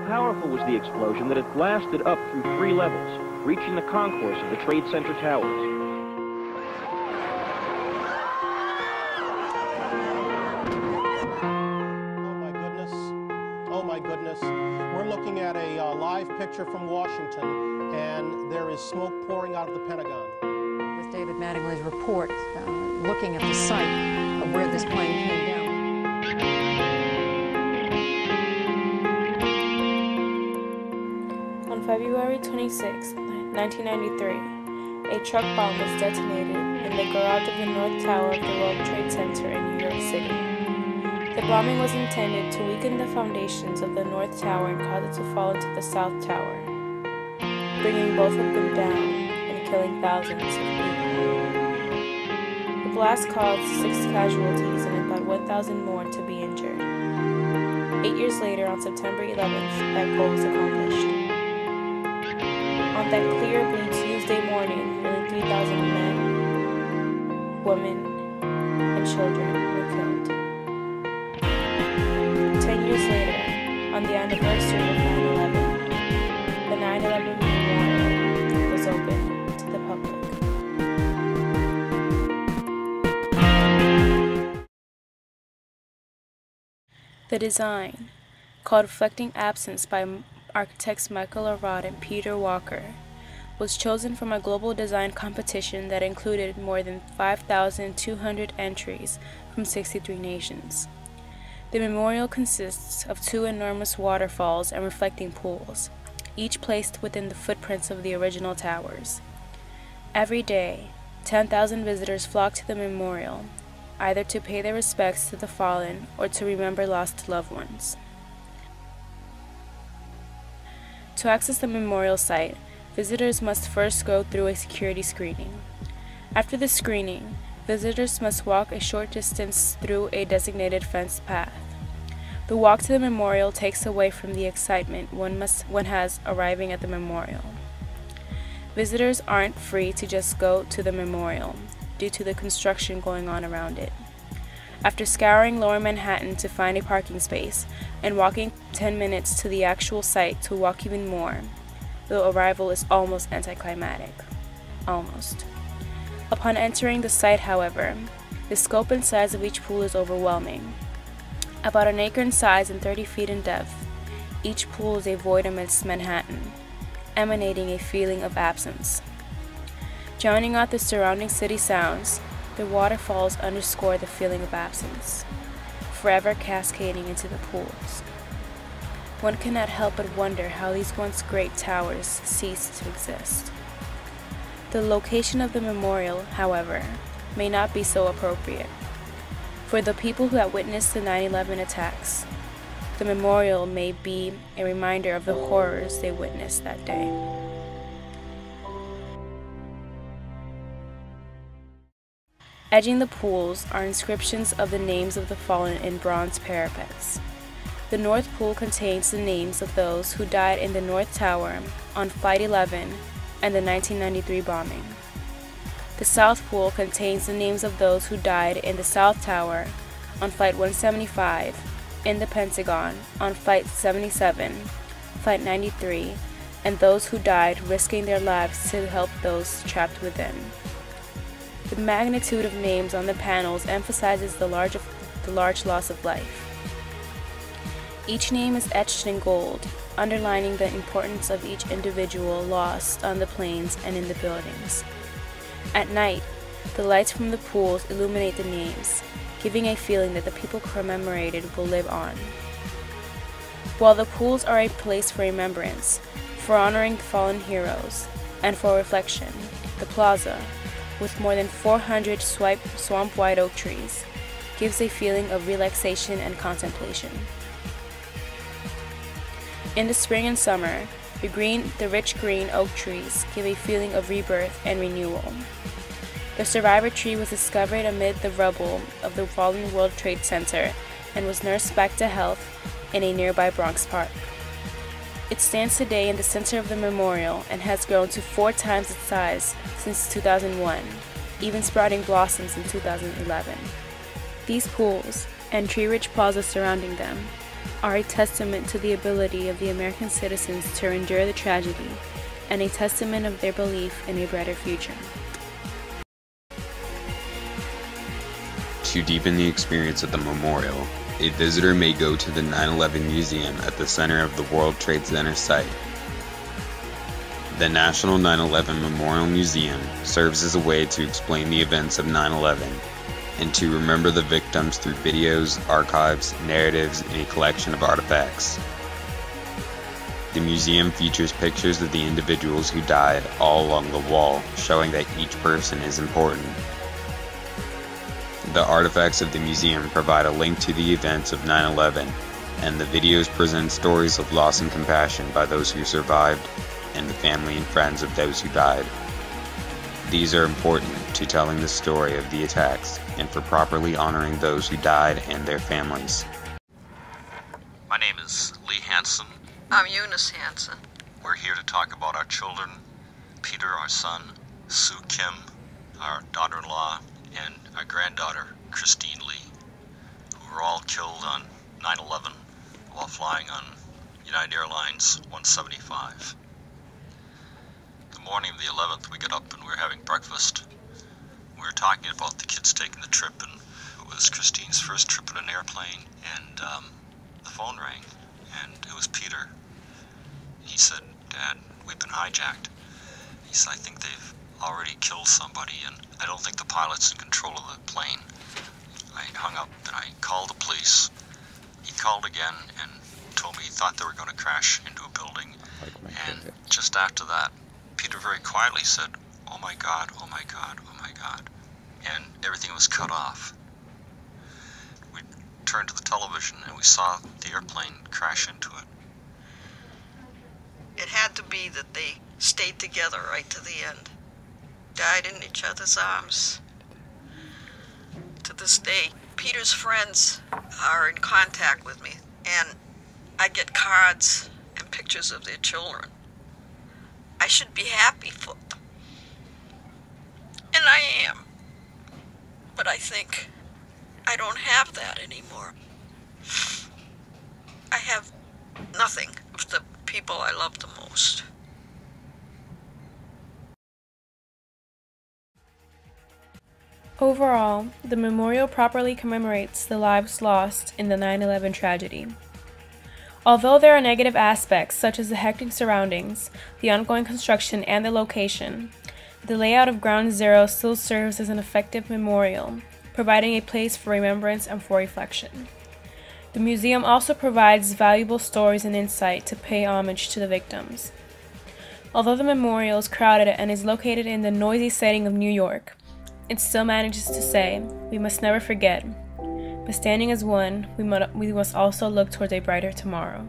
powerful was the explosion that it blasted up through 3 levels, reaching the concourse of the Trade Center towers. Oh my goodness. We're looking at a live picture from Washington, and there is smoke pouring out of the Pentagon. With David Mattingly's report, looking at the site of where this plane came down. On February 26, 1993, a truck bomb was detonated in the garage of the North Tower of the World Trade Center in New York City. The bombing was intended to weaken the foundations of the North Tower and cause it to fall into the South Tower, bringing both of them down and killing thousands of people. The blast caused 6 casualties and about 1,000 more to be injured. 8 years later, on September 11th, that goal was accomplished. On that clear blue Tuesday morning, nearly 3,000 men, women, and children were killed. 10 years later, on the anniversary of 9/11, the 9/11 Memorial was opened to the public. The design, called Reflecting Absence by architects Michael Arad and Peter Walker, was chosen from a global design competition that included more than 5,200 entries from 63 nations. The memorial consists of 2 enormous waterfalls and reflecting pools, each placed within the footprints of the original towers. Every day, 10,000 visitors flock to the memorial, either to pay their respects to the fallen or to remember lost loved ones. To access the memorial site, visitors must first go through a security screening. After the screening, visitors must walk a short distance through a designated fenced path. The walk to the memorial takes away from the excitement one has arriving at the memorial. Visitors aren't free to just go to the memorial due to the construction going on around it. After scouring Lower Manhattan to find a parking space and walking 10 minutes to the actual site to walk even more, the arrival is almost anticlimactic. Almost. Upon entering the site, however, the scope and size of each pool is overwhelming. About an acre in size and 30 feet in depth, each pool is a void amidst Manhattan, emanating a feeling of absence. Drowning out the surrounding city sounds, the waterfalls underscore the feeling of absence, forever cascading into the pools. One cannot help but wonder how these once great towers ceased to exist. The location of the memorial, however, may not be so appropriate. For the people who have witnessed the 9/11 attacks, the memorial may be a reminder of the horrors they witnessed that day. Edging the pools are inscriptions of the names of the fallen in bronze parapets. The North Pool contains the names of those who died in the North Tower on Flight 11 and the 1993 bombing. The South Pool contains the names of those who died in the South Tower on Flight 175, in the Pentagon on Flight 77, Flight 93, and those who died risking their lives to help those trapped within. The magnitude of names on the panels emphasizes the large loss of life. Each name is etched in gold, underlining the importance of each individual lost on the planes and in the buildings. At night, the lights from the pools illuminate the names, giving a feeling that the people commemorated will live on. While the pools are a place for remembrance, for honoring fallen heroes, and for reflection, the plaza, with more than 400 swamp white oak trees, gives a feeling of relaxation and contemplation. In the spring and summer, the rich green oak trees give a feeling of rebirth and renewal. The survivor tree was discovered amid the rubble of the fallen World Trade Center and was nursed back to health in a nearby Bronx park. It stands today in the center of the memorial and has grown to 4 times its size since 2001, even sprouting blossoms in 2011. These pools, and tree-rich plaza surrounding them, are a testament to the ability of the American citizens to endure the tragedy and a testament of their belief in a brighter future. To deepen the experience at the memorial, a visitor may go to the 9/11 Museum at the center of the World Trade Center site. The National 9/11 Memorial Museum serves as a way to explain the events of 9/11 and to remember the victims through videos, archives, narratives, and a collection of artifacts. The museum features pictures of the individuals who died all along the wall, showing that each person is important. The artifacts of the museum provide a link to the events of 9/11, and the videos present stories of loss and compassion by those who survived and the family and friends of those who died. These are important to telling the story of the attacks and for properly honoring those who died and their families. My name is Lee Hansen. I'm Eunice Hansen. We're here to talk about our children, Peter, our son, Sue Kim, our daughter-in-law, and our granddaughter, Christine Lee, who were all killed on 9/11 while flying on United Airlines 175. The morning of the 11th, we got up and we were having breakfast. We were talking about the kids taking the trip, and it was Christine's first trip in an airplane, and the phone rang, and it was Peter. He said, "Dad, we've been hijacked." He said, "I think they've already killed somebody, and I don't think the pilot's in control of the plane." I hung up and I called the police. He called again and told me he thought they were going to crash into a building. And just after that, Peter very quietly said, "Oh my God, oh my God, oh my God." And everything was cut off. We turned to the television and we saw the airplane crash into it. It had to be that they stayed together right to the end. Died in each other's arms. To this day, Peter's friends are in contact with me, and I get cards and pictures of their children. I should be happy for them. And I am. But I think I don't have that anymore. I have nothing of the people I love the most. Overall, the memorial properly commemorates the lives lost in the 9/11 tragedy. Although there are negative aspects such as the hectic surroundings, the ongoing construction, and the location, the layout of Ground Zero still serves as an effective memorial, providing a place for remembrance and for reflection. The museum also provides valuable stories and insight to pay homage to the victims. Although the memorial is crowded and is located in the noisy setting of New York, it still manages to say, "We must never forget. But standing as one, we must also look towards a brighter tomorrow."